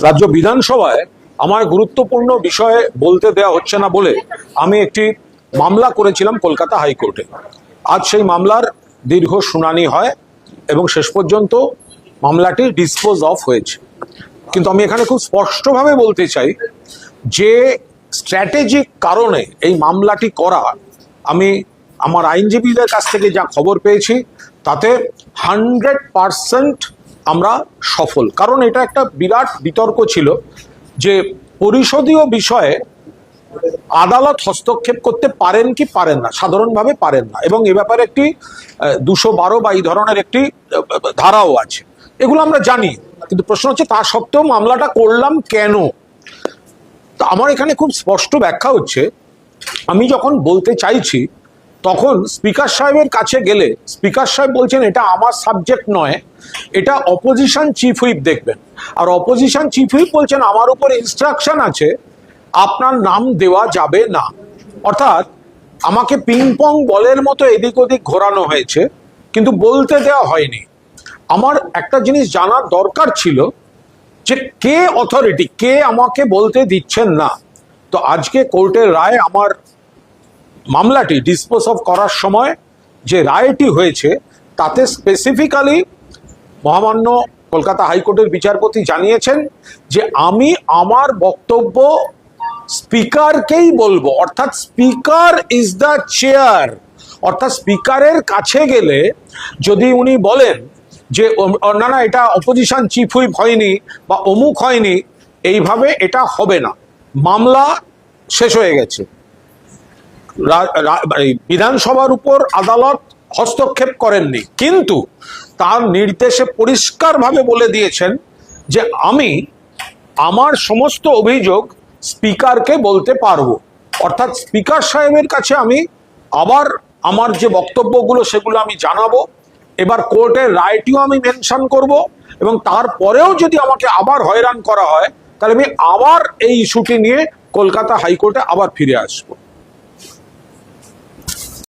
রাজ্য বিধানসভায় আমার গুরুত্বপূর্ণ বিষয়ে বলতে দেওয়া হচ্ছে না বলে আমি একটি মামলা করেছিলাম কলকাতা হাইকোর্টে। আজ সেই মামলার দীর্ঘ শুনানি হয় এবং শেষ পর্যন্ত মামলাটি ডিসপোজ অফ হয়েছে। কিন্তু আমি এখানে খুব স্পষ্টভাবে বলতে চাই যে স্ট্র্যাটেজিক কারণে এই মামলাটি করা, আমি আমার আইনজীবীদের কাছ থেকে যা খবর পেয়েছি তাতে 100% আমরা সফল। কারণ এটা একটা বিরাট বিতর্ক ছিল যে পরিষদীয় বিষয়ে আদালত হস্তক্ষেপ করতে পারেন কি পারেন না, সাধারণভাবে পারেন না, এবং এ ব্যাপারে একটি 212 বা এই ধরনের একটি ধারাও আছে, এগুলো আমরা জানি। কিন্তু প্রশ্ন হচ্ছে তা সত্ত্বেও মামলাটা করলাম কেন। তো আমার এখানে খুব স্পষ্ট ব্যাখ্যা হচ্ছে, আমি যখন বলতে চাইছি তখন স্পিকার সাহেবের কাছে গেলে স্পিকার সাহেব বলছেন এটা আমার সাবজেক্ট নয়, এটা অপোজিশন চিফ হুইপ দেখবেন। আর অপোজিশন চিফ হুইপ বলছেন আমার উপর ইনস্ট্রাকশন আছে আপনার নাম দেওয়া যাবে না। অর্থাৎ আমাকে পিং পং বলের মতো এদিক ওদিক ঘোরানো হয়েছে, কিন্তু বলতে দেওয়া হয়নি। আমার একটা জিনিস জানার দরকার ছিল যে কে অথরিটি, কে আমাকে বলতে দিচ্ছেন না। তো আজকে কোর্টের রায় আমার মামলাটি ডিসপোজ অফ করার সময় যে রায়টি হয়েছে তাতে স্পেসিফিক্যালি মহামান্য কলকাতা হাইকোর্টের বিচারপতি জানিয়েছেন যে আমি আমার বক্তব্য স্পিকারকেই বলবো, অর্থাৎ স্পিকার ইজ দ্য চেয়ার। অর্থাৎ স্পিকারের কাছে গেলে যদি উনি বলেন যে না না এটা অপোজিশন চিফ হুইপ হয়নি বা অমুক হয়নি, এইভাবে এটা হবে না। মামলা শেষ হয়ে গেছে, বিধানসভার উপর আদালত হস্তক্ষেপ করেননি, কিন্তু তার নির্দেশে পরিষ্কারভাবে বলে দিয়েছেন যে আমি আমার সমস্ত অভিযোগ স্পিকারকে বলতে পারবো। অর্থাৎ স্পিকার সাহেবের কাছে আমি আবার আমার যে বক্তব্যগুলো সেগুলো আমি জানাবো। এবার কোর্টের রায়টিও আমি মেনশন করব, এবং তারপরেও যদি আমাকে আবার হয়রান করা হয় তাহলে আমি আবার এই ইস্যুটি নিয়ে কলকাতা হাইকোর্টে আবার ফিরে আসবো।